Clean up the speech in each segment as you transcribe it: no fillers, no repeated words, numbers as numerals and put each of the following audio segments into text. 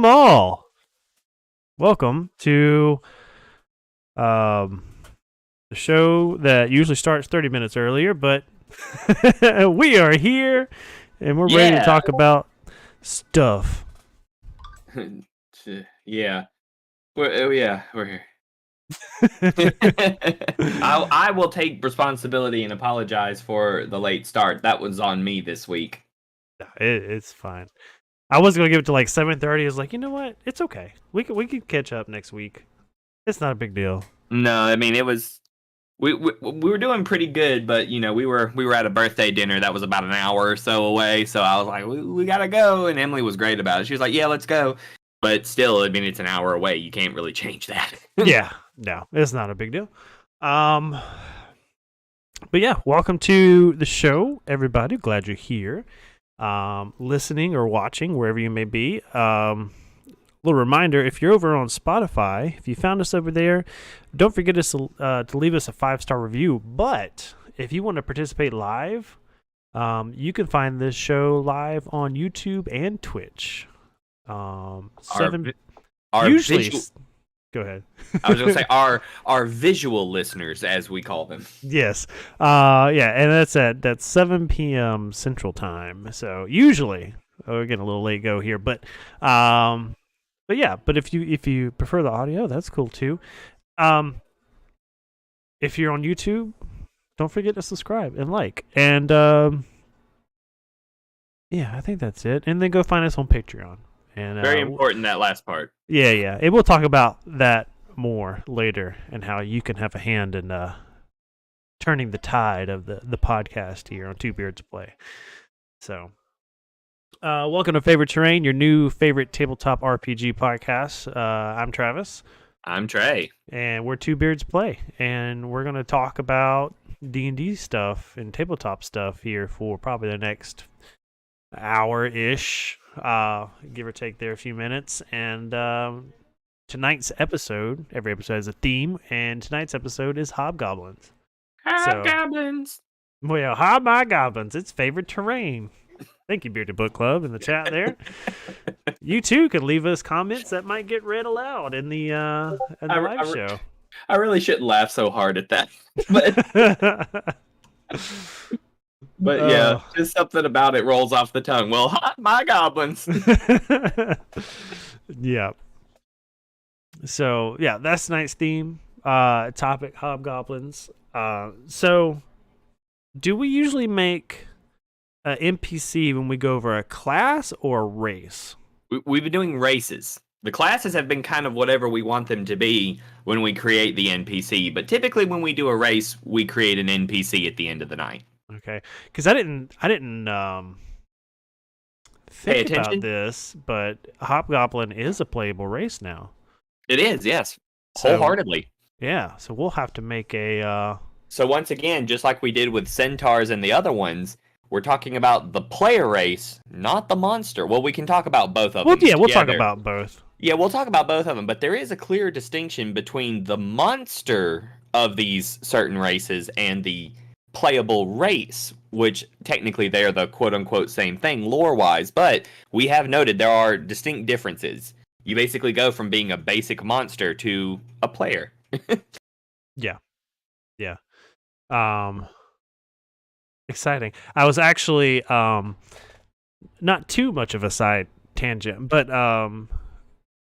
all. Welcome to the show that usually starts 30 minutes earlier, but we are here and we're ready to Yeah. talk about stuff. Yeah. We're here. I will take responsibility and apologize for the late start. That was on me this week. It's fine. I was gonna give it to like 7:30. I was like, you know what? It's okay. We can catch up next week. It's not a big deal. No, I mean it was. We were doing pretty good, but we were at a birthday dinner that was about an hour or so away. So I was like, we gotta go, and Emily was great about it. She was like, yeah, let's go. But still, I mean, it's an hour away. You can't really change that. Yeah, no, it's not a big deal. But yeah, welcome to the show, everybody. Glad you're here, listening or watching wherever you may be. Little reminder: if you're over on Spotify, if you found us over there, don't forget to leave us a 5-star review. But if you want to participate live, you can find this show live on YouTube and Twitch. Usually. Go ahead. I was going to say our visual listeners, as we call them. Yes. Yeah, and that's 7 p.m. Central Time. So usually, we're getting a little late go here, but yeah. But if you prefer the audio, that's cool too. If you're on YouTube, don't forget to subscribe and like. And yeah, I think that's it. And then go find us on Patreon. And very important, that last part. Yeah. And we'll talk about that more later and how you can have a hand in turning the tide of the podcast here on Two Beards Play. So, welcome to Favorite Terrain, your new favorite tabletop RPG podcast. I'm Travis. I'm Trey. And we're Two Beards Play. And we're going to talk about D&D stuff and tabletop stuff here for probably the next hour-ish. Give or take there a few minutes. And tonight's episode, every episode has a theme, and tonight's episode is Hobgoblins. Hobgoblins! Well, Hobgoblins, it's favorite terrain. Thank you, Bearded Book Club, in the chat there. You too can leave us comments that might get read aloud in the live show. I really shouldn't laugh so hard at that. But yeah, just something about it rolls off the tongue. Well, my goblins. Yeah. So yeah, that's tonight's theme. Topic: Hobgoblins. So, do we usually make an NPC when we go over a class or a race? We've been doing races. The classes have been kind of whatever we want them to be when we create the NPC. But typically, when we do a race, we create an NPC at the end of the night. Okay, because I didn't think about this, but Hobgoblin is a playable race now. It is, yes, wholeheartedly. Yeah, so we'll have to make a. So once again, just like we did with centaurs and the other ones, we're talking about the player race, not the monster. Well, we can talk about both of them. Well, yeah, we'll talk about both. Yeah, we'll talk about both of them, but there is a clear distinction between the monster of these certain races and the playable race, which technically they are the quote-unquote same thing lore-wise, but we have noted there are distinct differences. You basically go from being a basic monster to a player. Yeah. Exciting. I was actually not too much of a side tangent, but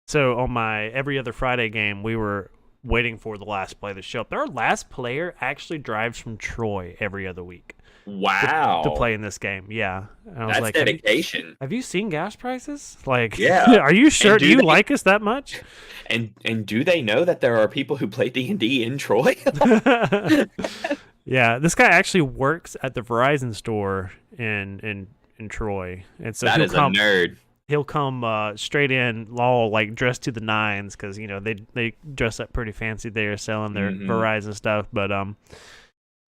so on my every other Friday game, we were waiting for the last player to show up. Our last player actually drives from Troy every other week. Wow. To play in this game. Yeah. And I was That's dedication. Have you seen gas prices? Like, yeah. Are you sure? Do you like us that much? And do they know that there are people who play D&D in Troy? Yeah, this guy actually works at the Verizon store in Troy. And so that is a nerd. He'll come straight in, all like dressed to the nines, because they dress up pretty fancy there, selling their Verizon stuff. But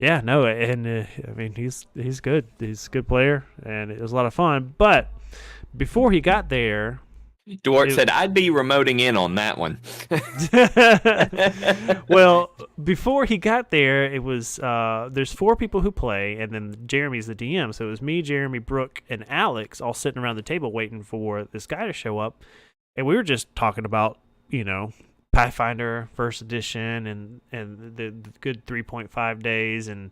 yeah, no, and I mean he's good. He's a good player, and it was a lot of fun. But before he got there, Dwart said, "I'd be remoting in on that one." Well, before he got there, it was there's 4 people who play, and then Jeremy's the DM. So it was me, Jeremy, Brooke, and Alex all sitting around the table waiting for this guy to show up. and we were just talking about, Pathfinder First Edition and the good 3.5 days and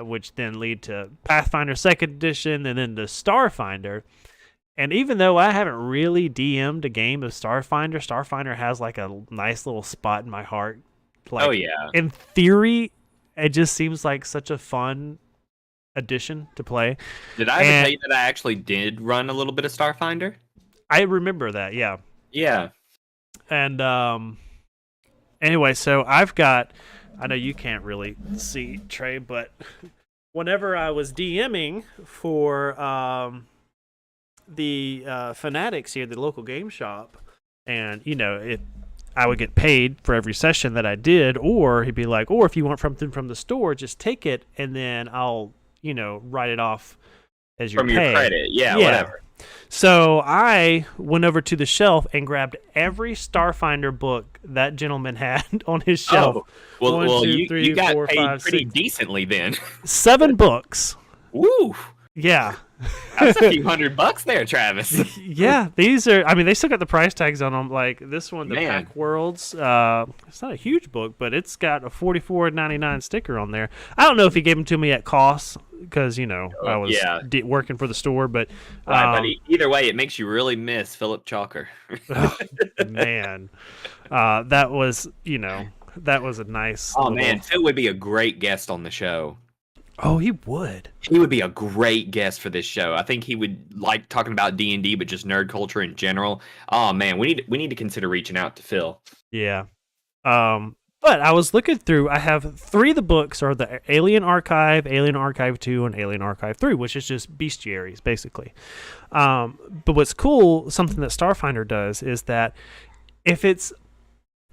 which then lead to Pathfinder Second Edition and then the Starfinder. And even though I haven't really DM'd a game of Starfinder, Starfinder has like a nice little spot in my heart. Like, Oh yeah. in theory, it just seems like such a fun addition to play. Did I ever tell you that I actually did run a little bit of Starfinder? I remember that, yeah. Yeah. And anyway, so I've got, I know you can't really see, Trey, but whenever I was DMing for the Fanatics here, the local game shop, and I would get paid for every session that I did, or he'd be like, or if you want something from the store, just take it and then I'll write it off as your From pay. your credit. Yeah, whatever. So I went over to the shelf and grabbed every Starfinder book that gentleman had on his shelf. Oh, well, 1, 2, you 3, got 4, paid 5, pretty 6. decently then. 7 books. Woo! Yeah. That's a few $100 there, Travis. Yeah, these are. I mean, they still got the price tags on them. Like this one, the Man. Pack Worlds. It's not a huge book, but it's got a $44.99 sticker on there. I don't know if he gave them to me at cost because I was working for the store. But Right, but either way, it makes you really miss Philip Chalker. oh, man, that was that was a nice. Oh man, Phil would be a great guest on the show. Oh, he would. He would be a great guest for this show. I think he would like talking about D&D, but just nerd culture in general. Oh man, we need to consider reaching out to Phil. Yeah. But I was looking through. I have 3 of the books are the Alien Archive, Alien Archive 2, and Alien Archive 3, which is just bestiaries basically. But what's cool, something that Starfinder does, is that if it's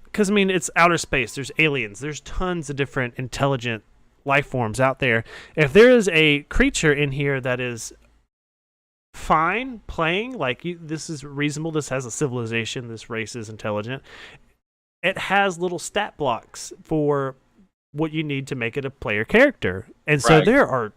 because it's outer space. There's aliens. There's tons of different intelligent life forms out there. If there is a creature in here that is fine playing, like this is reasonable, this has a civilization, this race is intelligent, it has little stat blocks for what you need to make it a player character. And so there are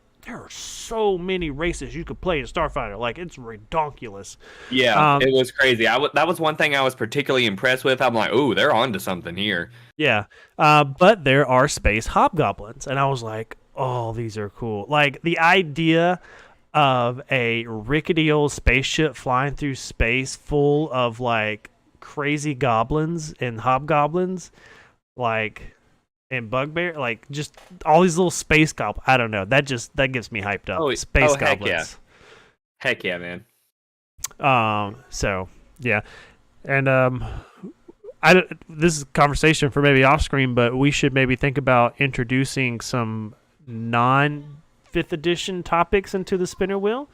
so many races you could play in Starfinder. Like, it's redonkulous. Yeah, it was crazy. That was one thing I was particularly impressed with. I'm like, ooh, they're onto something here. Yeah, but there are space hobgoblins, and I was like, oh, these are cool. Like, the idea of a rickety old spaceship flying through space full of, like, crazy goblins and hobgoblins, like, and bugbear, like, just all these little space goblins. I don't know. That gets me hyped up. Space goblins. Heck yeah, man. So, yeah. And, this is a conversation for maybe off screen, but we should maybe think about introducing some non-5th edition topics into the spinner wheel.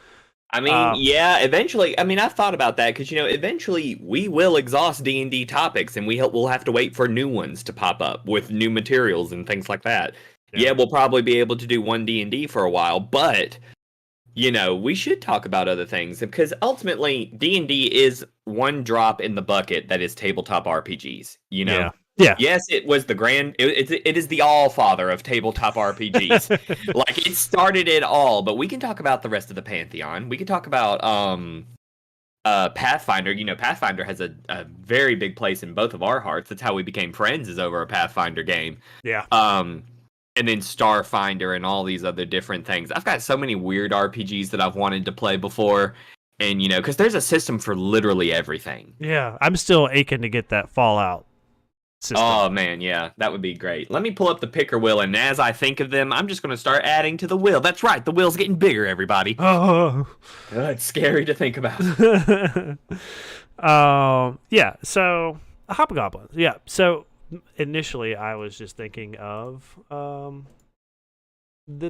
I mean, yeah, eventually. I mean, I've thought about that because, eventually we will exhaust D&D topics and we'll have to wait for new ones to pop up with new materials and things like that. Yeah, we'll probably be able to do one D&D for a while, but, we should talk about other things because ultimately D&D is one drop in the bucket that is tabletop RPGs, Yeah. Yes, it was it is the all-father of tabletop RPGs. Like, it started it all, but we can talk about the rest of the pantheon. We can talk about Pathfinder. Pathfinder has a very big place in both of our hearts. That's how we became friends, is over a Pathfinder game. Yeah. And then Starfinder and all these other different things. I've got so many weird RPGs that I've wanted to play before. And, because there's a system for literally everything. Yeah, I'm still aching to get that Fallout system. Oh, man, yeah, that would be great. Let me pull up the picker wheel, and as I think of them, I'm just going to start adding to the wheel. That's right, the wheel's getting bigger, everybody. Oh. It's scary to think about. Yeah, so hobgoblins. Yeah, so initially I was just thinking of the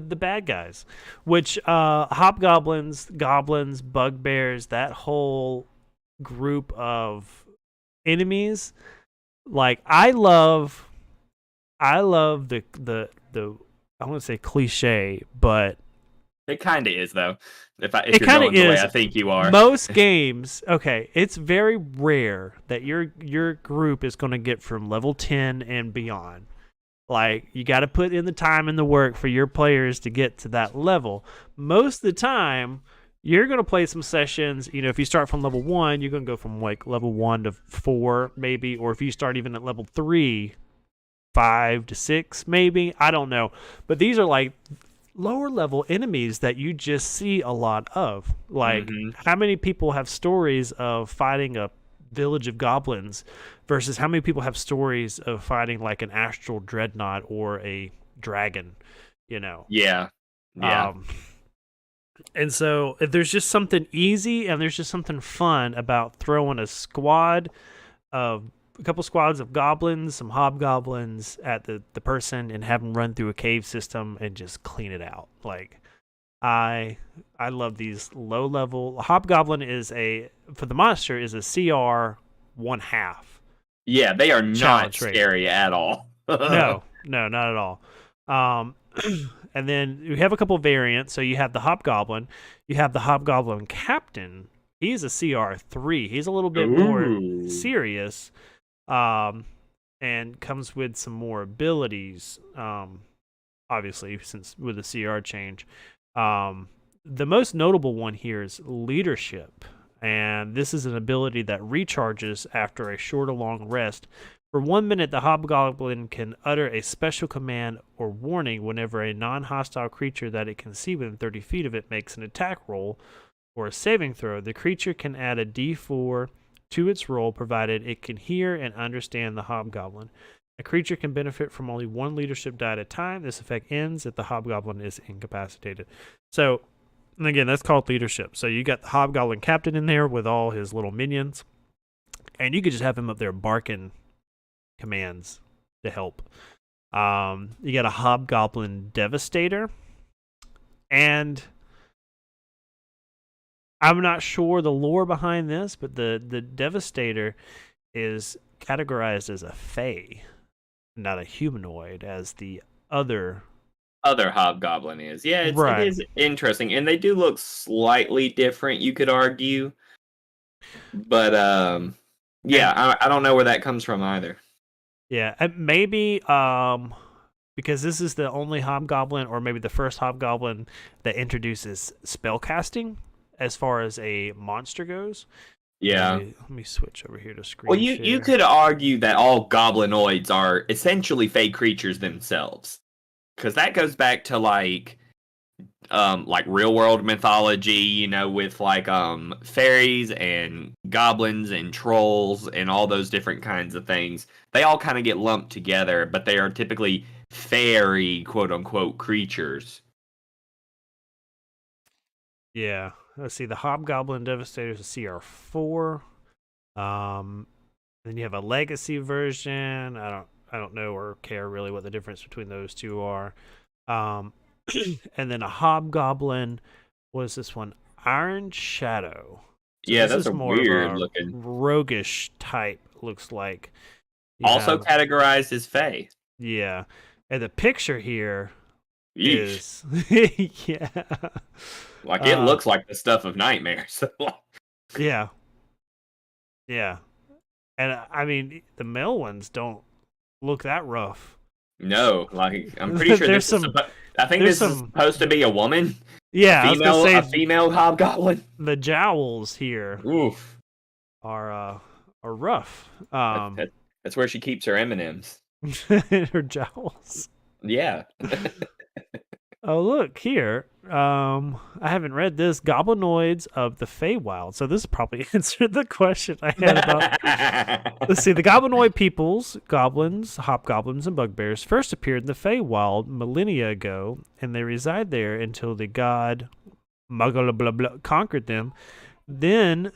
bad guys, which hobgoblins, goblins, bugbears, that whole group of enemies. Like, I love the I want to say cliche, but it kind of is, though. If it you're kind going of the way is. I think you are. Most games, okay, it's very rare that your group is going to get from level 10 and beyond. Like, you got to put in the time and the work for your players to get to that level. Most of the time, you're going to play some sessions. If you start from level 1, you're going to go from like level 1 to 4 maybe, or if you start even at level 3, 5 to 6 maybe. I don't know. But these are like lower level enemies that you just see a lot of. Like, Hmm. how many people have stories of fighting a village of goblins versus how many people have stories of fighting like an astral dreadnought or a dragon, you know? Yeah. Yeah. Um, and so if there's just something easy and there's just something fun about throwing of a couple squads of goblins, some hobgoblins at the person and have them run through a cave system and just clean it out. Like I love these low level. Hobgoblin is for the monster is a CR 1/2 Yeah, they are not challenge rating. scary at all. No, no, not at all. Um, and then you have a couple variants. So you have the Hobgoblin, you have the Hobgoblin Captain. He's a CR3. He's a little bit more Ooh. serious, um, and comes with some more abilities. Obviously, since with the CR change, the most notable one here is leadership, and this is an ability that recharges after a short or long rest. For 1 minute, the Hobgoblin can utter a special command or warning whenever a non-hostile creature that it can see within 30 feet of it makes an attack roll or a saving throw. The creature can add a D4 to its roll, provided it can hear and understand the Hobgoblin. A creature can benefit from only one leadership die at a time. This effect ends if the Hobgoblin is incapacitated. So, and again, that's called leadership. So you got the Hobgoblin Captain in there with all his little minions, and you could just have him up there barking commands to help. You got a Hobgoblin Devastator, and I'm not sure the lore behind this, but the Devastator is categorized as a Fae, not a humanoid, as the other. Other Hobgoblin is. Yeah, it Right. is interesting. And they do look slightly different, you could argue. But And yeah, I don't know where that comes from either. yeah, and maybe because this is the only Hobgoblin, or maybe the first Hobgoblin that introduces spellcasting as far as a monster goes. Yeah. Let me switch over here to Well, screen you share. could argue that all goblinoids are essentially fake creatures themselves. Because that goes back to like real world mythology, with like fairies and goblins and trolls and all those different kinds of things. They all kind of get lumped together, but they are typically fairy quote unquote creatures. Yeah, let's see. The Hobgoblin Devastator is a CR4. Um, then you have a Legacy version. I don't know or care really what the difference between those two are. Um, and then a Hobgoblin was this one, Iron Shadow. So Yeah, this those is are more of weird a looking. roguish type. Looks like you Also have, categorized as fae. yeah, and the picture here Yeesh. is yeah, Like it uh, looks like the stuff of nightmares. yeah, yeah. And I mean, the male ones don't look that rough. No, like I'm pretty sure there's this is some, I think there's this is some, supposed to be a woman, yeah. I was gonna say a female hobgoblin. the jowls here Oof. are rough. That, that, that's where she keeps her M&Ms. Her jowls. Yeah. Oh, look here. I haven't read this. Goblinoids of the Feywild. So this probably answered the question I had about. Let's see. The goblinoid peoples, goblins, hobgoblins, and bugbears, first appeared in the Feywild millennia ago, and they reside there until the god Magala conquered them. Then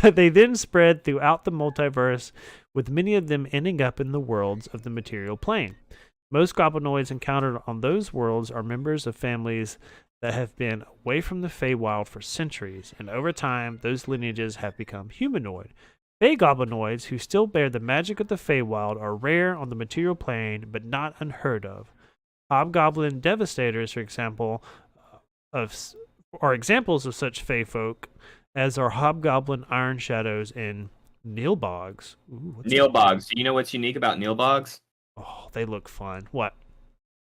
they then spread throughout the multiverse, with many of them ending up in the worlds of the material plane. Most goblinoids encountered on those worlds are members of families that have been away from the Feywild for centuries, and over time, those lineages have become humanoid. Fey goblinoids who still bear the magic of the Feywild are rare on the material plane, but not unheard of. Hobgoblin devastators, for example, of are examples of such Fey folk, as are Hobgoblin Iron Shadows and Nilbogs. Ooh, what's a Neilbogs. Do you know what's unique about Neilbogs? Oh, they look fun. What?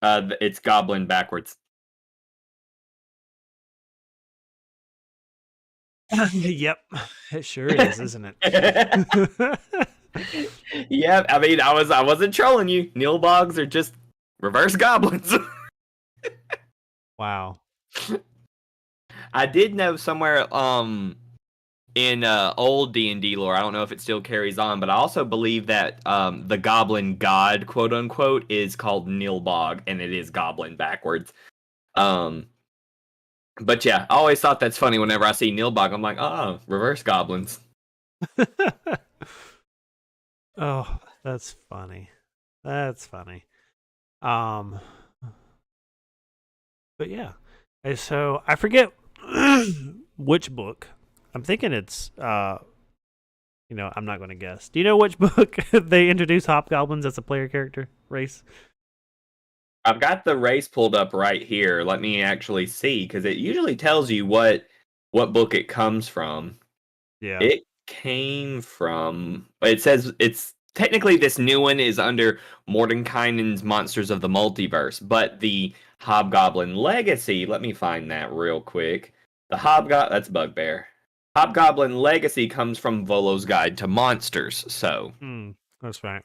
It's goblin backwards. Yep, it sure is, isn't it? Yeah, I mean, I wasn't trolling you. Nilbogs are just reverse goblins. Wow. I did know somewhere in old D&D lore, I don't know if it still carries on, but I also believe that the goblin god, quote unquote, is called Nilbog, and it is goblin backwards. Um, but yeah, I always thought that's funny whenever I see Nilbog. I'm like, oh, reverse goblins. Oh, that's funny. That's funny. Um, but yeah. So I forget which book. I'm thinking it's I'm not going to guess. Do you know which book they introduce hobgoblins as a player character race? I've got the race pulled up right here. Let me actually see, because it usually tells you what book it comes from. Yeah. It came from. It says it's technically this new one is under Mordenkainen's Monsters of the Multiverse, but the Hobgoblin Legacy. Let me find that real quick. That's Bugbear. Hobgoblin Legacy comes from Volo's Guide to Monsters. That's right.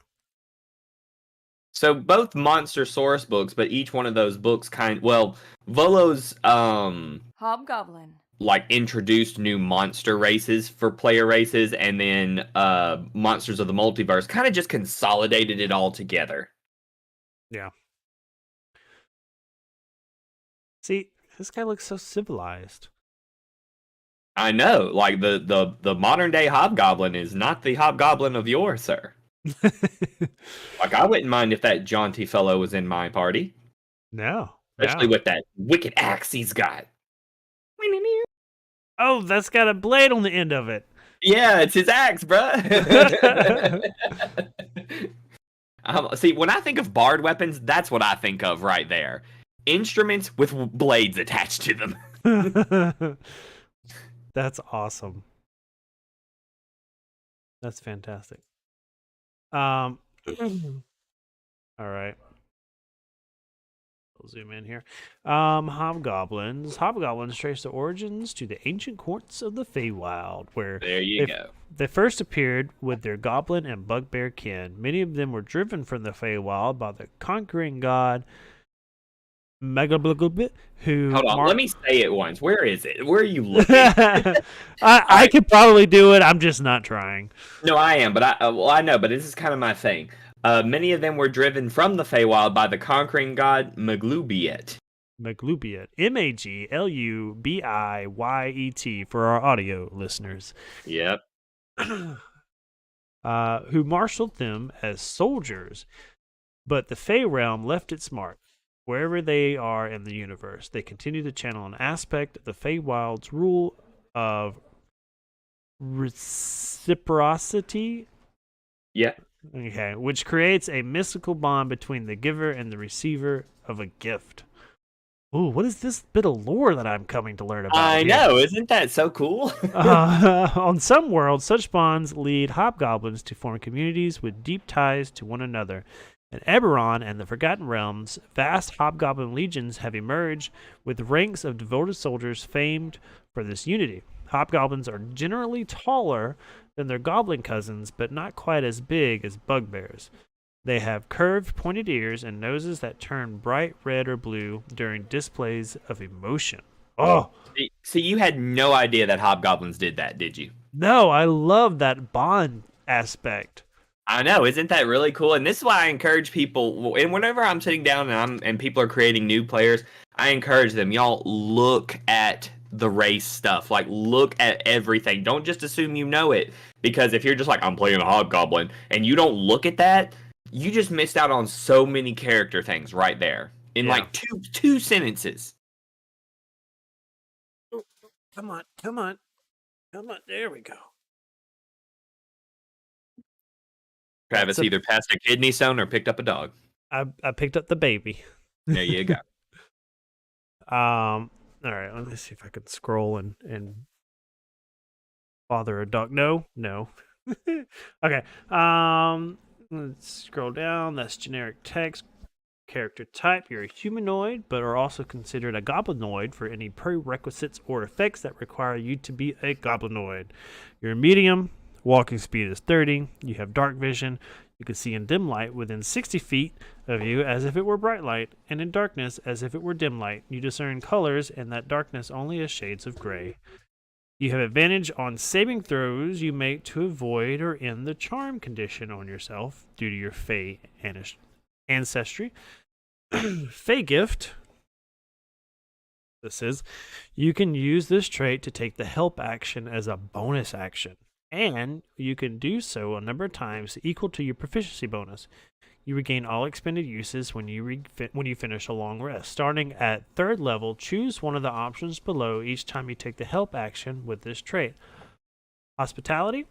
So both monster source books, but each one of those books Volo's Hobgoblin. like introduced new monster races for player races, and then Monsters of the Multiverse kind of just consolidated it all together. Yeah. See, this guy looks so civilized. I know, like the modern day hobgoblin is not the hobgoblin of yore, sir. Like I wouldn't mind if that jaunty fellow was in my party, No. especially No. with that wicked axe he's got. Oh, that's got a blade on the end of it. Yeah, it's his axe, bruh. See, when I think of bard weapons, that's what I think of right there. Instruments with blades attached to them. That's awesome. That's fantastic. All right. I'll zoom in here. Hobgoblins. Hobgoblins trace their origins to the ancient courts of the Feywild, where There you go. they first appeared with their goblin and bugbear kin. Many of them were driven from the Feywild by the conquering god Megablugubit, who... Hold on, let me say it once. Where is it? Where are you looking? I could probably do it. I'm just not trying. No, I am, but I know, but this is kind of my thing. Many of them were driven from the Feywild by the conquering god Maglubiet. Maglubiet. Maglubiyet for our audio listeners. Yep. Who marshaled them as soldiers, but the Fey realm left its mark. Wherever they are in the universe, they continue to channel an aspect of the Feywild's rule of reciprocity. Yeah. Okay, which creates a mystical bond between the giver and the receiver of a gift. Ooh, what is this bit of lore that I'm coming to learn about? I know, isn't that so cool? On some worlds, such bonds lead hobgoblins to form communities with deep ties to one another. In Eberron and the Forgotten Realms, vast hobgoblin legions have emerged with ranks of devoted soldiers famed for this unity. Hobgoblins are generally taller than their goblin cousins, but not quite as big as bugbears. They have curved, pointed ears and noses that turn bright red or blue during displays of emotion. Oh! See, you had no idea that hobgoblins did that, did you? No, I love that bond aspect. I know, isn't that really cool? And this is why I encourage people. And whenever I'm sitting down and people are creating new players, I encourage them. Y'all look at the race stuff. Like, look at everything. Don't just assume you know it. Because if you're just like, I'm playing a hobgoblin, and you don't look at that, you just missed out on so many character things right there in like two sentences. Oh, come on. There we go. Travis either passed a kidney stone or picked up a dog. I picked up the baby. There you go. All right, let me see if I can scroll and father a dog. No. Okay. Let's scroll down. That's generic text. character type, you're a humanoid, but are also considered a goblinoid for any prerequisites or effects that require you to be a goblinoid. You're a medium, walking speed is 30, you have dark vision, you can see in dim light within 60 feet of you as if it were bright light, and in darkness as if it were dim light. You discern colors and that darkness only as shades of gray. You have advantage on saving throws you make to avoid or end the charm condition on yourself due to your Fey ancestry. Fey gift. This is, you can use this trait to take the help action as a bonus action, and you can do so a number of times equal to your proficiency bonus. You regain all expended uses when you finish a long rest. Starting at 3rd level, choose one of the options below each time you take the help action with this trait. Hospitality.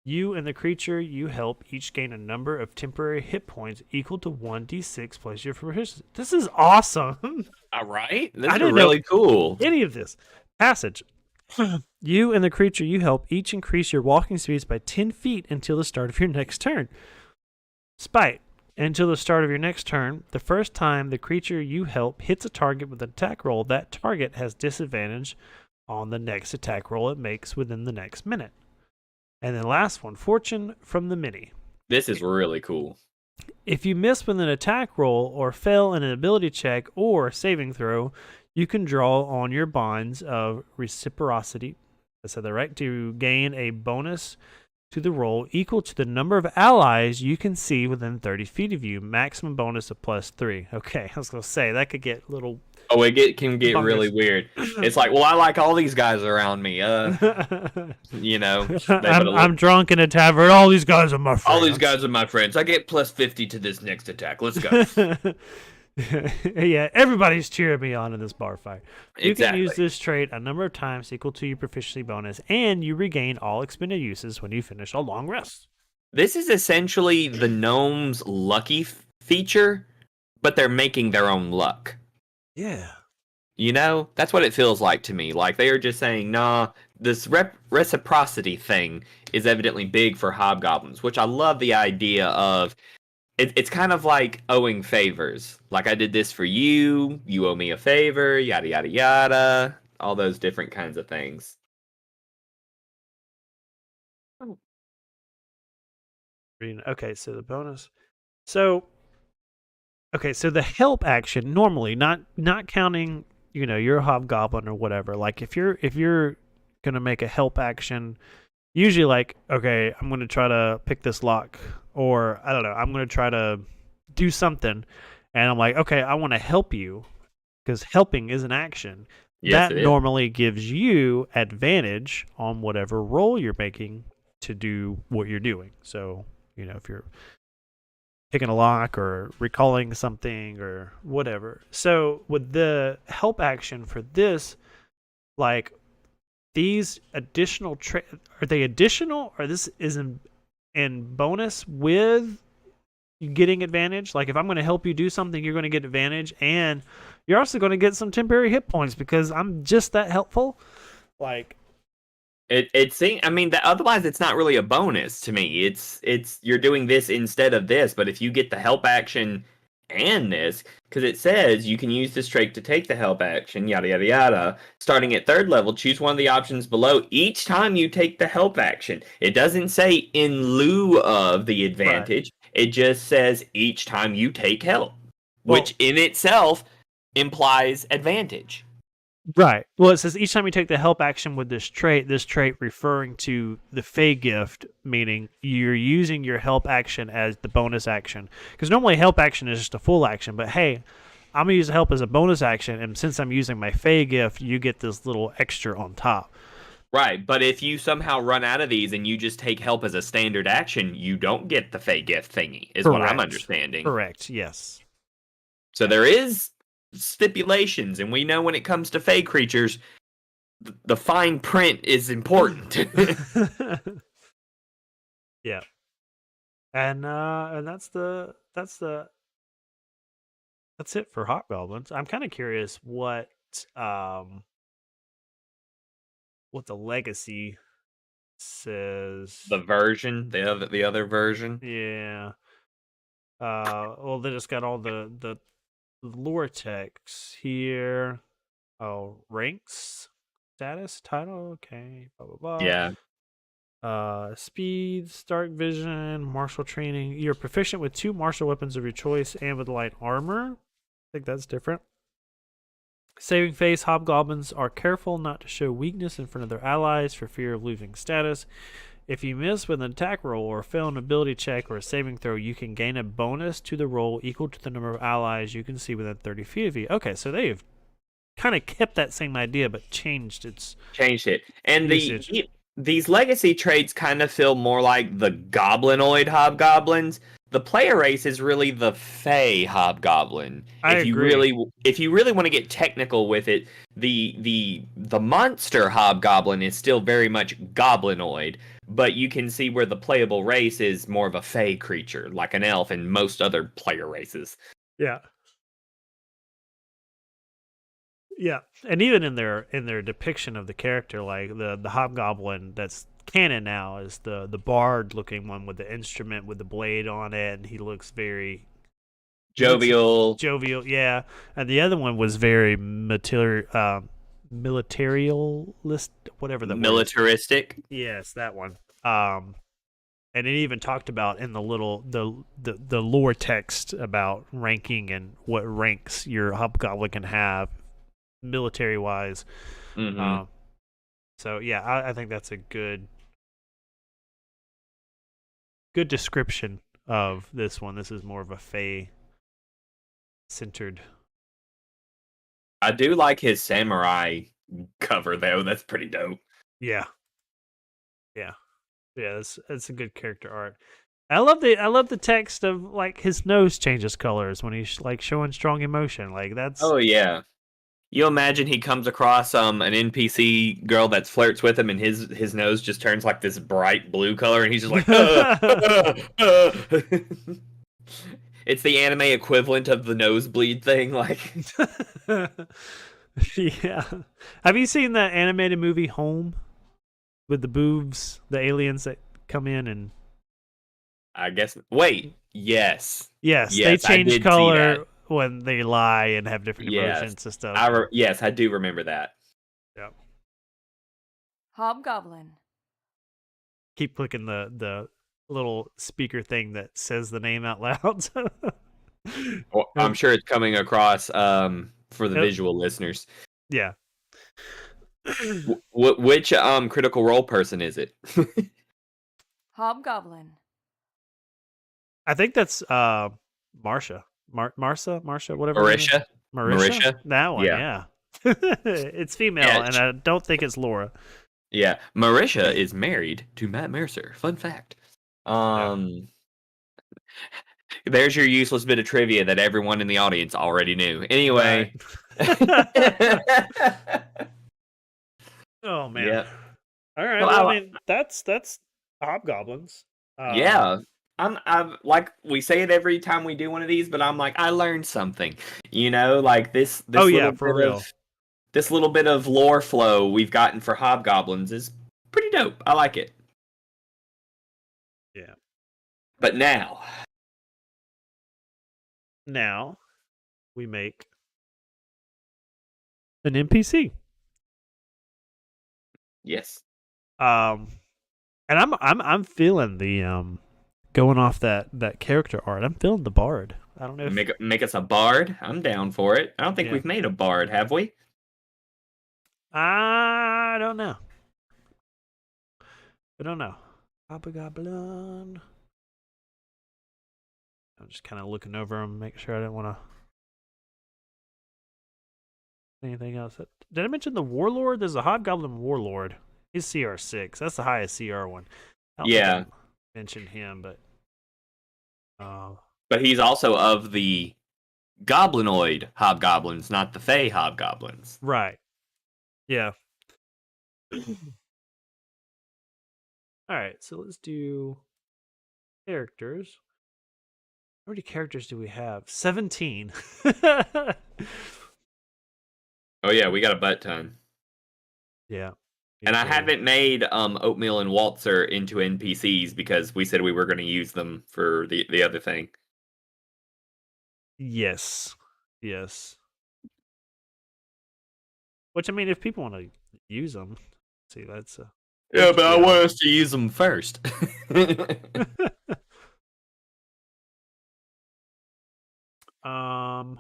You and the creature you help each gain a number of temporary hit points equal to 1d6 plus your proficiency. This is awesome. All right. This I is didn't really know cool. any of this. Passage. You and the creature you help each increase your walking speeds by 10 feet until the start of your next turn. Spite. Until the start of your next turn, the first time the creature you help hits a target with an attack roll, that target has disadvantage on the next attack roll it makes within the next minute. And then last one, Fortune from the Mini. This is really cool. If you miss with an attack roll or fail in an ability check or saving throw, you can draw on your bonds of reciprocity, I said that right, to gain a bonus to the roll equal to the number of allies you can see within 30 feet of you. Maximum bonus of +3. Okay, I was going to say, that could get a little... Oh, it can get bonkers. really weird. It's like, well, I like all these guys around me. You know. I'm drunk in a tavern. All these guys are my friends. All these guys are my friends. I get +50 to this next attack. Let's go. Yeah, everybody's cheering me on in this bar fight. You Exactly. can use this trait a number of times equal to your proficiency bonus, and you regain all expended uses when you finish a long rest. This is essentially the gnome's lucky feature, but they're making their own luck. Yeah. You know, that's what it feels like to me. Like they are just saying, nah, this reciprocity thing is evidently big for hobgoblins, which I love the idea of. It's kind of like owing favors. Like I did this for you, you owe me a favor, yada, yada, yada. All those different kinds of things. Okay, so the bonus. So the help action normally, not counting, you're a hobgoblin or whatever. Like if you're gonna make a help action, usually like, okay, I'm gonna try to pick this lock, or I don't know, I'm gonna try to do something, and I'm like, okay, I want to help you because helping is an action. Yes, That normally gives you advantage on whatever roll you're making to do what you're doing. So, if you're picking a lock or recalling something or whatever. So with the help action for this, like these additional are they additional, or this is in bonus with getting advantage? Like if I'm going to help you do something, you're going to get advantage, and you're also going to get some temporary hit points because I'm just that helpful. Like it seems. I mean, otherwise it's not really a bonus to me. It's you're doing this instead of this. But if you get the help action and this, because it says you can use this trait to take the help action, yada yada yada. Starting at 3rd level, choose one of the options below each time you take the help action. It doesn't say in lieu of the advantage. Right. It just says each time you take help, which in itself implies advantage. Right. Well, it says each time you take the help action with this trait referring to the Fey gift, meaning you're using your help action as the bonus action. Because normally help action is just a full action, but hey, I'm going to use help as a bonus action, and since I'm using my Fey gift, you get this little extra on top. Right, but if you somehow run out of these and you just take help as a standard action, you don't get the Fey gift thingy, is Correct. What I'm understanding. Correct, yes. So there is stipulations, and we know when it comes to Fey creatures, the fine print is important. Yeah, and that's it for Hobgoblins. I'm kind of curious what the legacy says. The version, the other version. Yeah. Well, they just got all the lore text here. Oh, ranks, status, title. Okay, blah blah blah. Yeah. Speed, stark vision, martial training. You're proficient with 2 martial weapons of your choice and with light armor. I think that's different. Saving face, hobgoblins are careful not to show weakness in front of their allies for fear of losing status. If you miss with an attack roll or fail an ability check or a saving throw, you can gain a bonus to the roll equal to the number of allies you can see within 30 feet of you. Okay, so they've kind of kept that same idea but changed its it. And usage. these legacy traits kind of feel more like the goblinoid hobgoblins. The player race is really the fey hobgoblin. I If agree. you really want to get technical with it, the monster hobgoblin is still very much goblinoid, but you can see where the playable race is more of a fey creature, like an elf and most other player races. Yeah. Yeah, and even in their depiction of the character, like the hobgoblin that's canon now is the bard looking one with the instrument with the blade on it, and he looks very Jovial. jovial. Yeah, and the other one was very militarialist, whatever that word is. Militaristic. Yes, that one. And it even talked about in the little the lore text about ranking and what ranks your hobgoblin can have military wise. Mm-hmm. So yeah, I think that's a good description of this one. This is more of a Fey centered. I do like his samurai cover though. That's pretty dope. Yeah, yeah, yeah. That's a good character art. I love the text of like his nose changes colors when he's like showing strong emotion. Like that's Oh yeah. You imagine he comes across an NPC girl that flirts with him, and his nose just turns like this bright blue color, and he's just like, It's the anime equivalent of the nosebleed thing, like. Yeah. Have you seen that animated movie Home with the boobs, the aliens that come in and I guess. Wait. Yes. yes, they Yes, I change did see color that. when they lie and have different Yes. emotions and stuff. Yes, I do remember that. Yeah. Hobgoblin. Keep clicking the little speaker thing that says the name out loud. Well, I'm sure it's coming across for the Yep. visual listeners. Yeah. Which critical role person is it? Hobgoblin. I think that's Marsha. Marsha, whatever. her name is. Marisha? Marisha? That one, Yeah. yeah. It's female, Yeah, and I don't think it's Laura. Yeah, Marisha is married to Matt Mercer. Fun fact. There's your useless bit of trivia that everyone in the audience already knew. Anyway. Right. Oh man. Yeah. All right. Well, Well, I mean, that's hobgoblins. Yeah. I'm like we say it every time we do one of these, but I'm like I learned something. You know, like this Oh yeah, little for bit real. of this little bit of lore flow we've gotten for hobgoblins is pretty dope. I like it. Yeah. But now we make an NPC. yes. And I'm feeling the going off that character art. I'm feeling the bard. I don't know if Make us a bard. I'm down for it. I don't think Yeah. we've made a bard, have we? I don't know. I don't know. Hobgoblin. I'm just kind of looking over them, make sure I didn't want to. Anything else? Did I mention the warlord? There's a hobgoblin warlord. He's CR6. That's the highest CR one. I don't think Yeah. I mentioned him, but But he's also of the goblinoid hobgoblins, not the fey hobgoblins. right. Yeah. All right, so let's do characters. How many characters do we have? 17. Oh yeah, we got a butt ton. Yeah. And I haven't made Oatmeal and Waltzer into NPCs because we said we were going to use them for the other thing. Yes. Yes. Which, I mean, if people want to use them, see, that's a... Yeah, but I want us to use them first. All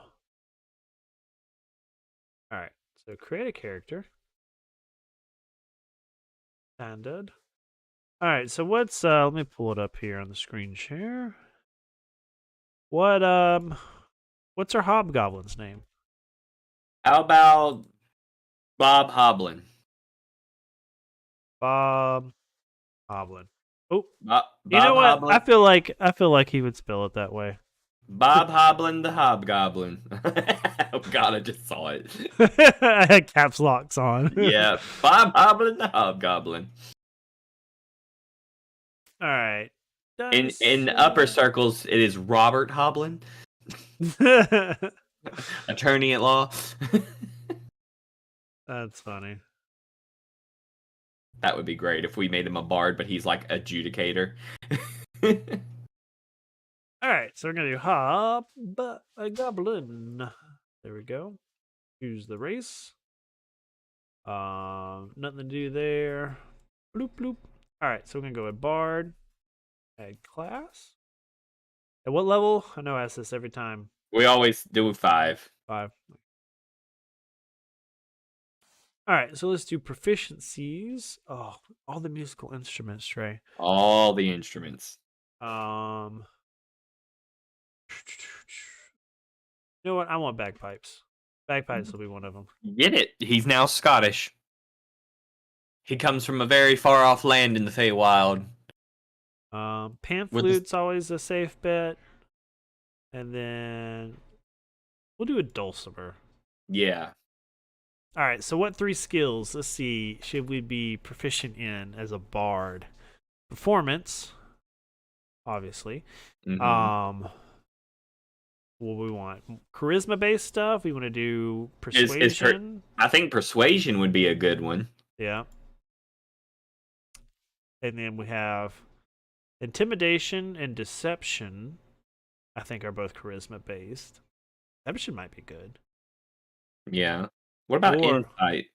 right. So create a character. Standard. All right. So what's let me pull it up here on the screen share. What's our hobgoblin's name? How about Bob Hoblin? Bob Hoblin. Oh, Bob you know what? Hoblin? I feel like he would spell it that way. Bob Hoblin the Hobgoblin. Oh God, I just saw it. I had caps locks on. Yeah, Bob Hoblin the Hobgoblin. All right. In upper circles, it is Robert Hoblin, attorney at law. That's funny. That would be great if we made him a bard, but he's like adjudicator. All right, so we're gonna do hobgoblin. There we go. Choose the race. Nothing to do there. Bloop bloop. All right, so we're gonna go with bard. Add class. At what level? I know I ask this every time. We always do 5. 5. All right, so let's do proficiencies. Oh, all the musical instruments, Trey. All the instruments. You know what? I want bagpipes. Bagpipes will be one of them. Get it? He's now Scottish. He comes from a very far off land in the Feywild. Pan flute's always a safe bet. And then we'll do a dulcimer. Yeah. All right, so what 3 skills, let's see, should we be proficient in as a bard? Performance, obviously. Mm-hmm. What we want? Charisma-based stuff? We want to do persuasion? I think persuasion would be a good one. Yeah. And then we have intimidation and deception, I think are both charisma-based. Deception might be good. Yeah. What about insight?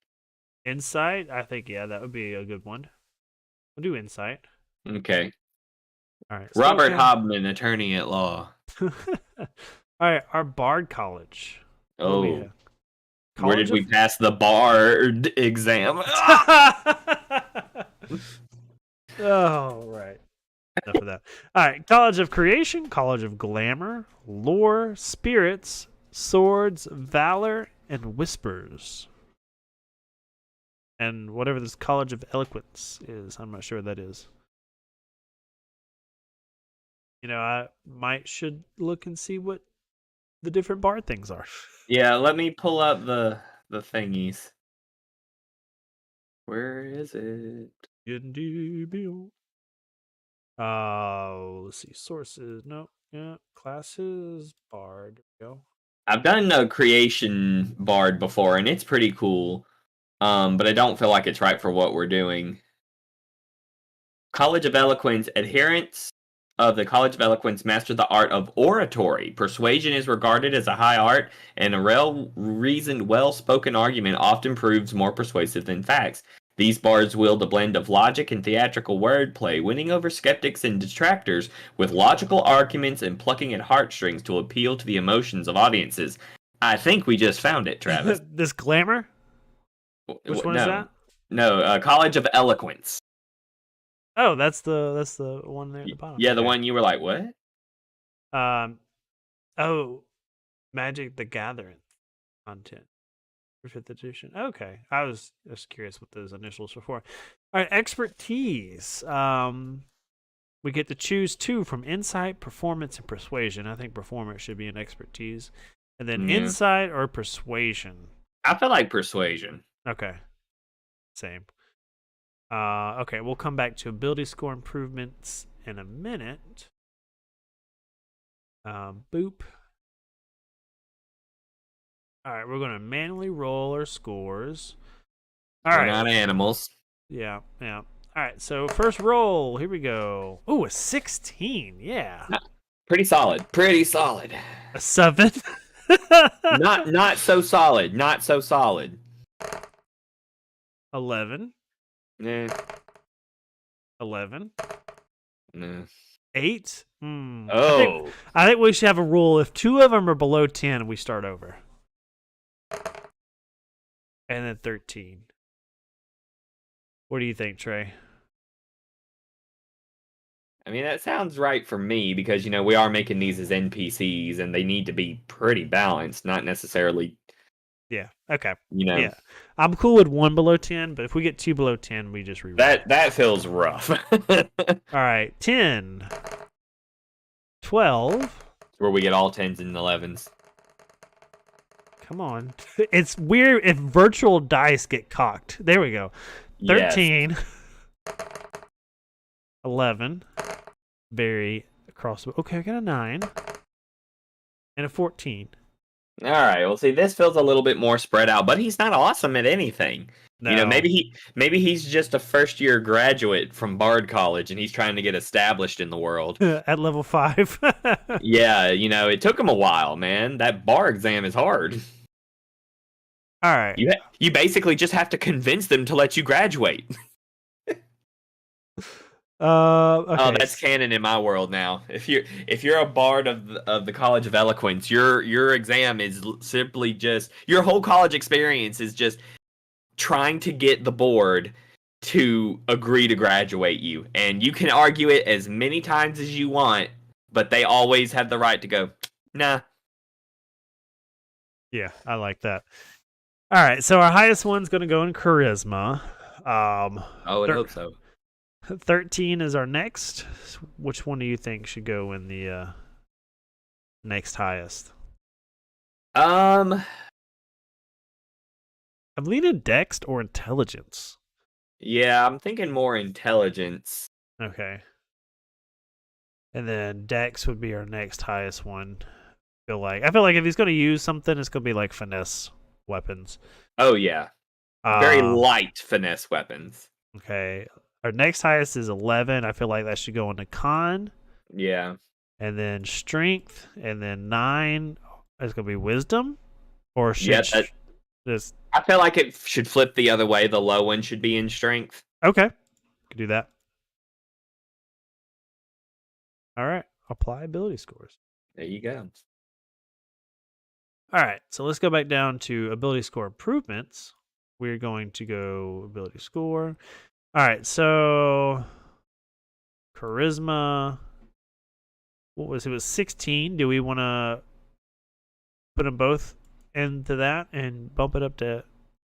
Insight? I think, yeah, that would be a good one. We'll do insight. Okay. All right. Robert Hobman, attorney at law. All right, our Bard College. Oh. Where did we pass the Bard exam? Oh, right. Enough of that. All right, College of Creation, College of Glamour, Lore, Spirits, Swords, Valor, and Whispers. And whatever this College of Eloquence is, I'm not sure what that is. You know, I should look and see what the different bard things are. Yeah, let me pull up the thingies. Where is it? Let's see. Sources. No. Yeah. Classes. Bard. There we go. I've done a creation bard before, and it's pretty cool. But I don't feel like it's right for what we're doing. College of Eloquence. Adherents of the College of Eloquence master the art of oratory. Persuasion is regarded as a high art, and a well-reasoned, well-spoken argument often proves more persuasive than facts. These bards wield a blend of logic and theatrical wordplay, winning over skeptics and detractors with logical arguments and plucking at heartstrings to appeal to the emotions of audiences. I think we just found it, Travis. This glamour? Which one is that? No, College of Eloquence. Oh, that's the one there at the bottom. Yeah, the one you were like, what? Oh, Magic the Gathering content for 5th edition. Okay, I was just curious what those initials were for. All right, expertise. We get to choose 2 from insight, performance, and persuasion. I think performance should be an expertise, and then insight or persuasion. I feel like persuasion. Okay, same. Okay, we'll come back to ability score improvements in a minute. Boop. All right, we're going to manually roll our scores. All right. We're not animals. Yeah. All right, so first roll. Here we go. Ooh, a 16. Yeah. Pretty solid. A 7. Not so solid. Not so solid. 11. Nah, 11. nah. 8. Oh. I think we should have a rule. If two of them are below 10, we start over. And then 13. What do you think, Trey? I mean, that sounds right for me because, we are making these as NPCs and they need to be pretty balanced, not necessarily, Yeah. Okay. you know. Yeah. I'm cool with 1 below 10, but if we get 2 below 10, we just reroll. That feels rough. All right. 10. 12. Where we get all 10s and 11s. Come on. It's weird if virtual dice get cocked. There we go. 13. Yes. 11. Very across. Okay, I got a 9. And a 14. All right. Well, see, this feels a little bit more spread out, but he's not awesome at anything. No. Maybe he's just a first-year graduate from Bard College and he's trying to get established in the world. At level 5. Yeah, it took him a while, man. That bar exam is hard. All right. You basically just have to convince them to let you graduate. Okay. Oh, that's canon in my world now. If you're a bard of the College of Eloquence, your exam is simply just your whole college experience is just trying to get the board to agree to graduate you, and you can argue it as many times as you want, but they always have the right to go, nah. Yeah, I like that. All right, so our highest one's going to go in charisma. I would hope so. 13 is our next. Which one do you think should go in the next highest? I'm leaning Dex or intelligence. Yeah, I'm thinking more intelligence. Okay. And then Dex would be our next highest one. I feel like if he's going to use something, it's going to be like finesse weapons. Oh yeah, very light finesse weapons. Okay. Our next highest is 11. I feel like that should go into con. Yeah. And then strength. And then 9 is going to be wisdom. Or should just... I feel like it should flip the other way. The low one should be in strength. Okay. Could do that. All right. Apply ability scores. There you go. All right. So let's go back down to ability score improvements. We're going to go ability score. All right, so charisma. What was it? It was 16. Do we want to put them both into that and bump it up to?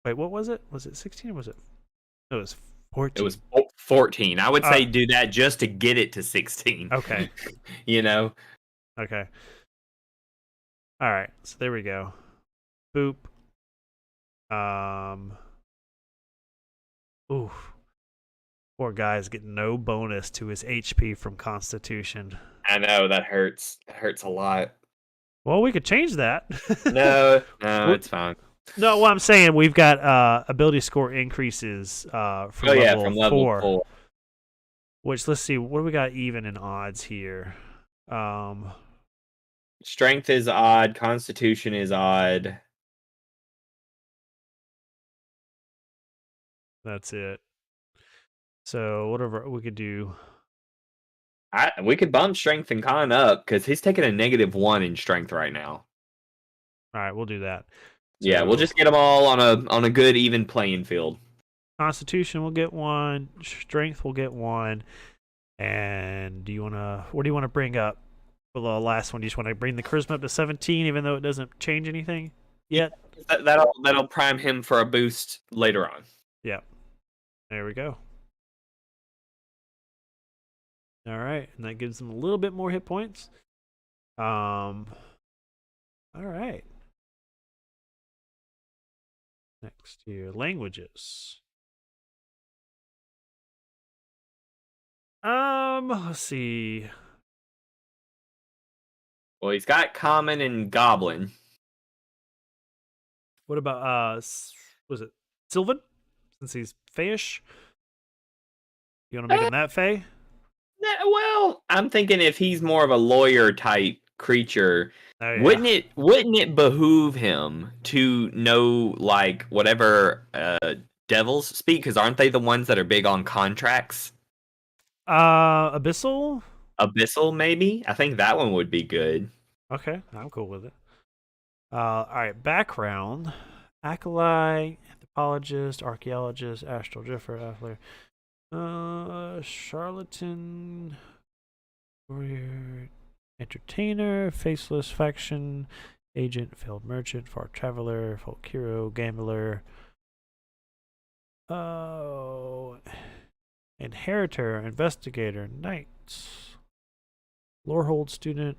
Wait, what was it? Was it 16 or was it? It was 14. It was 14. I would say do that just to get it to 16. Okay. Okay. All right. So there we go. Boop. Ooh. Poor guy's getting no bonus to his HP from Constitution. I know, that hurts. It hurts a lot. Well, we could change that. No, it's fine. No, what I'm saying, we've got ability score increases from level 4. Which, let's see, what do we got even in odds here? Strength is odd. Constitution is odd. That's it. So whatever we could do. We could bump strength and con up because he's taking a -1 in strength right now. All right, we'll do that. So, yeah, we'll just get them all on a good even playing field. Constitution will get 1. Strength will get 1. And what do you want to bring up for the last one? Do you just want to bring the charisma up to 17, even though it doesn't change anything yet? That'll prime him for a boost later on. Yeah. There we go. All right, and that gives them a little bit more hit points. All right. Next here, languages. Let's see. Well, he's got common and goblin. What about was it Sylvan? Since he's Fayish, you want to make him that Fey? Well, I'm thinking if he's more of a lawyer type creature, Oh yeah. wouldn't it behoove him to know like whatever devils speak? Because aren't they the ones that are big on contracts? Abyssal. Abyssal, maybe. I think that one would be good. Okay, I'm cool with it. All right, background: acolyte, anthropologist, archaeologist, astrologist, athlete, charlatan, warrior, entertainer, faceless faction, agent, failed merchant, far traveler, folk hero, gambler. Oh, inheritor, investigator, knight, lorehold student,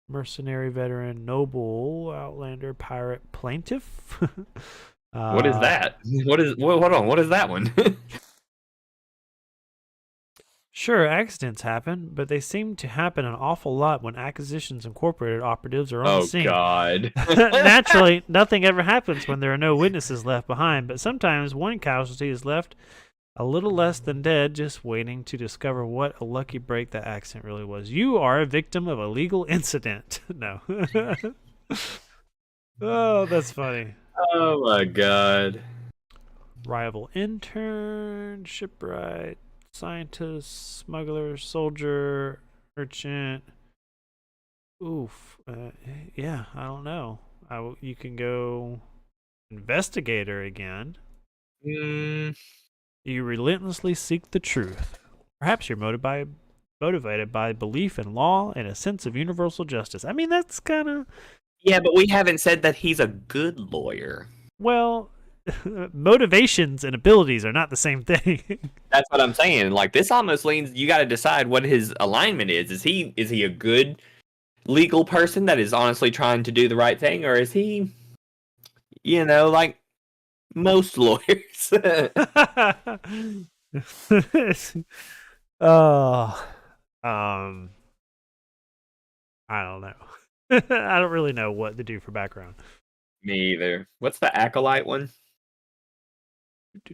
mercenary veteran, noble, outlander, pirate, plaintiff. What is that? Hold on, what is that one? Sure, accidents happen, but they seem to happen an awful lot when Acquisitions Incorporated operatives are on the Oh scene. God. Naturally, nothing ever happens when there are no witnesses left behind, but sometimes one casualty is left a little less than dead, just waiting to discover what a lucky break that accident really was. You are a victim of a legal incident. No. Oh, that's funny. Oh my God. Rival intern, shipwright, scientist, smuggler, soldier, merchant. Oof. Yeah, I don't know. You can go investigator again. Mm, You relentlessly seek the truth. Perhaps you're motivated by belief in law and a sense of universal justice. I mean, that's kind of yeah, but we haven't said that he's a good lawyer. well, motivations and abilities are not the same thing. That's what I'm saying. Like this almost leans. You got to decide what his alignment is. Is he a good legal person that is honestly trying to do the right thing, or is he, like most lawyers? Oh, I don't know. I don't really know what to do for background. Me either. What's the acolyte one?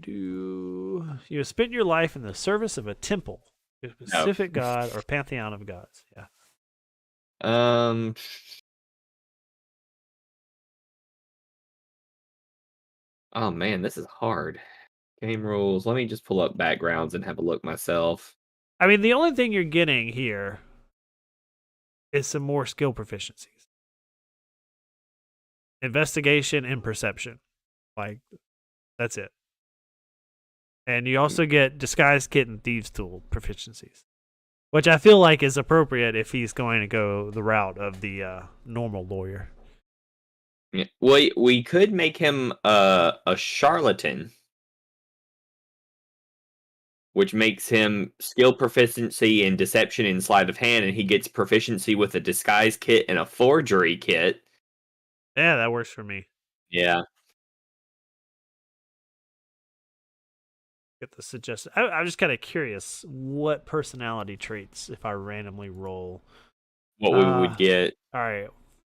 You have spent your life in the service of a temple, a specific god or pantheon of gods. Yeah. Um. Oh man, this is hard. Game rules. Let me just pull up backgrounds and have a look myself. I mean, the only thing you're getting here is some more skill proficiencies. Investigation and perception. Like, that's it. And you also get disguise kit and thieves tool proficiencies, which I feel like is appropriate if he's going to go the route of the normal lawyer. Yeah. We could make him a charlatan, which makes him skill proficiency in deception and sleight of hand, and he gets proficiency with a disguise kit and a forgery kit. Yeah, that works for me. Yeah. Get the suggestion. I'm just kind of curious what personality traits if I randomly roll. What we would get. All right.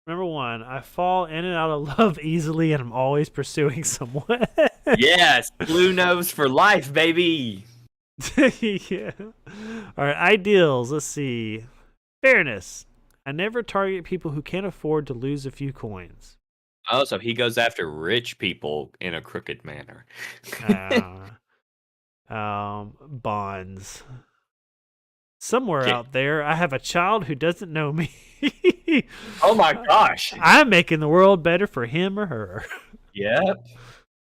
Number 1, I fall in and out of love easily, and I'm always pursuing someone. Yes, blue nose for life, baby. Yeah. All right. Ideals. Let's see. Fairness. I never target people who can't afford to lose a few coins. Oh, so he goes after rich people in a crooked manner. Bonds. Somewhere Yeah. out there, I have a child who doesn't know me. Oh my gosh. I'm making the world better for him or her. Yep.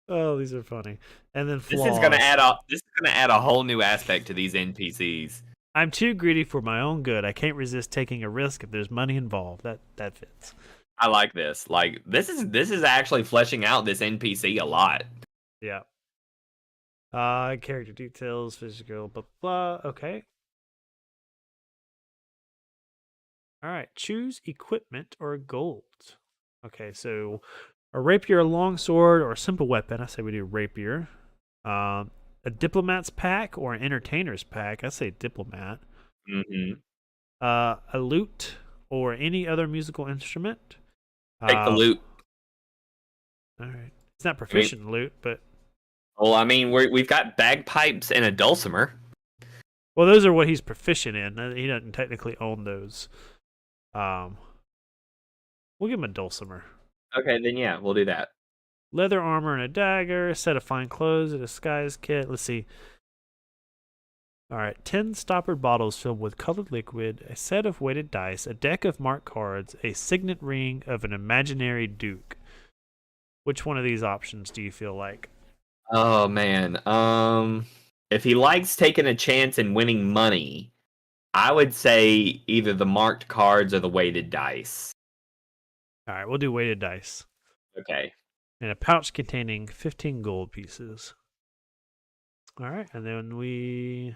Oh, these are funny. And then flaws. This is gonna add a whole new aspect to these NPCs. I'm too greedy for my own good. I can't resist taking a risk if there's money involved. That fits. I like this. Like this is actually fleshing out this NPC a lot. Yeah. Character details, physical, blah blah. Okay. All right. Choose equipment or gold. Okay, so a rapier, a longsword, or a simple weapon. I say we do rapier. A diplomat's pack or an entertainer's pack. I say diplomat. Mm-hmm. A lute or any other musical instrument. Take the lute. All right. It's not proficient in lute, but well, I mean, we've got bagpipes and a dulcimer. well, those are what he's proficient in. He doesn't technically own those. Um, we'll give him a dulcimer. Okay, then yeah, we'll do that. Leather armor and a dagger, a set of fine clothes, a disguise kit. Let's see. All right, 10 stoppered bottles filled with colored liquid, a set of weighted dice, a deck of marked cards, a signet ring of an imaginary duke. Which one of these options do you feel like? Oh man. If he likes taking a chance and winning money, I would say either the marked cards or the weighted dice. All right, we'll do weighted dice. Okay. And a pouch containing 15 gold pieces. All right, and then we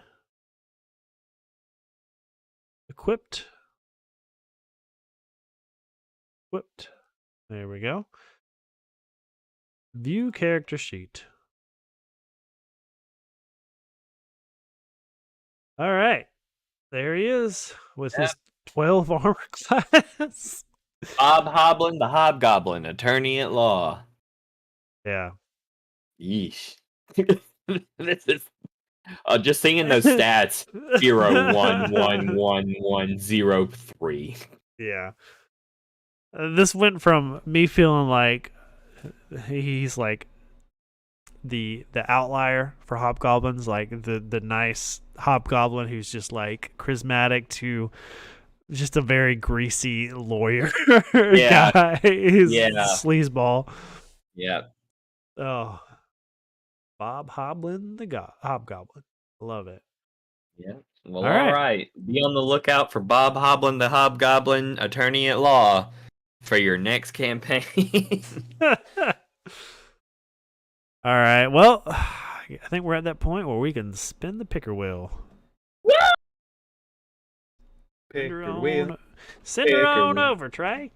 equipped. There we go. View character sheet. All right. There he is with his 12 armor class. Bob Hoblin, the Hobgoblin, attorney at law. Yeah. Yeesh. This is just seeing those stats. 0-1-1-1-1-0-3. Yeah. This went from me feeling like he's like the outlier for hobgoblins, like the nice hobgoblin who's just like charismatic, to just a very greasy lawyer guy. He's sleazeball. Yeah. Oh, Bob Hoblin, the hobgoblin. Love it. Yeah. Well, all right. Be on the lookout for Bob Hoblin, the Hobgoblin, attorney at law, for your next campaign. All right. Well, I think we're at that point where we can spin the picker wheel. Picker wheel. Send her on over, Trey.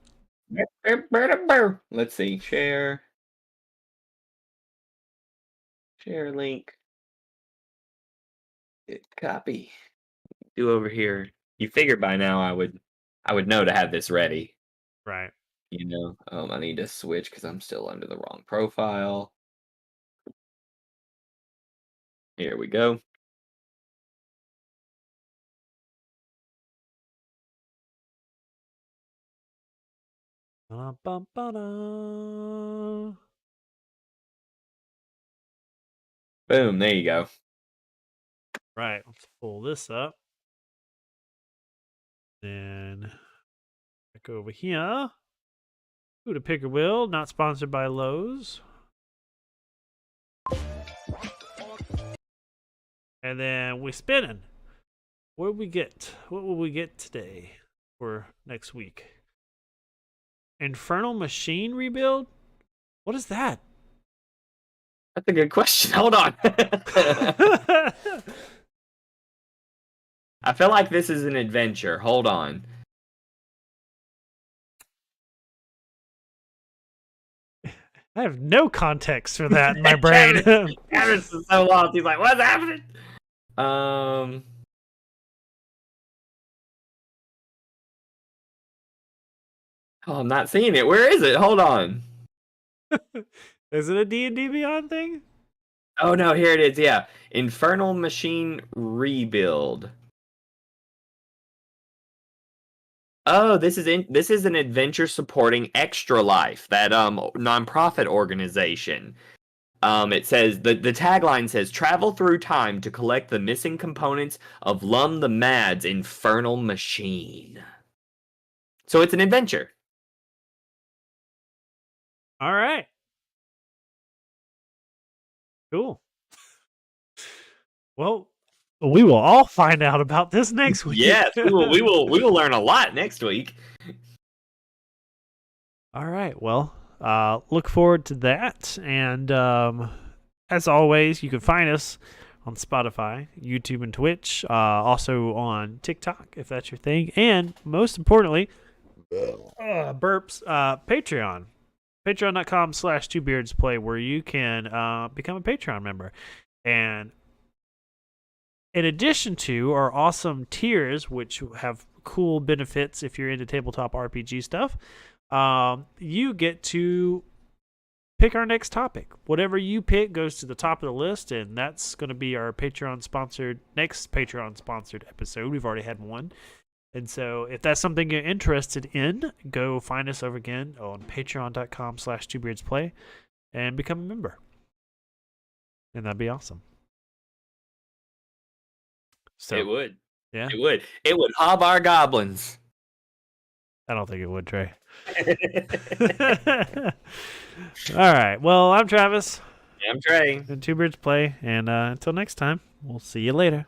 Let's see. Share link. Copy. Do over here. You figured by now I would know to have this ready. Right. You know. I need to switch because I'm still under the wrong profile. Here we go. Boom, there you go. Right, let's pull this up. Then back over here. Ooh, the picker wheel, not sponsored by Lowe's. And then we spinning. What did we get? What will we get today or next week? Infernal machine rebuild? What is that? That's a good question. Hold on. I feel like this is an adventure. Hold on. I have no context for that in my brain. Travis is so lost. He's like, what's happening? Oh, I'm not seeing it. Where is it? Hold on. Is it a D&D Beyond thing? Oh, no. Here it is. Yeah. Infernal Machine Rebuild. Oh, this is an adventure supporting Extra Life, that nonprofit organization. It says the tagline says, "Travel through time to collect the missing components of Lum the Mad's infernal machine." So it's an adventure. All right. Cool. Well, we will all find out about this next week. Yes, we will learn a lot next week. All right. Well, look forward to that. And as always, you can find us on Spotify, YouTube, and Twitch. Also on TikTok, if that's your thing. And most importantly, burps, Patreon. Patreon.com/twobeardsplay, where you can become a Patreon member. And in addition to our awesome tiers, which have cool benefits if you're into tabletop RPG stuff, you get to pick our next topic. Whatever you pick goes to the top of the list, and that's going to be our next Patreon-sponsored episode. We've already had one. And so if that's something you're interested in, go find us over again on patreon.com/twobeardsplay and become a member. And that'd be awesome. So It would. yeah, It would. It would hob our goblins. I don't think it would, Trey. All right. Well, I'm Travis. I'm Trey. And Two Beards Play. And until next time, we'll see you later.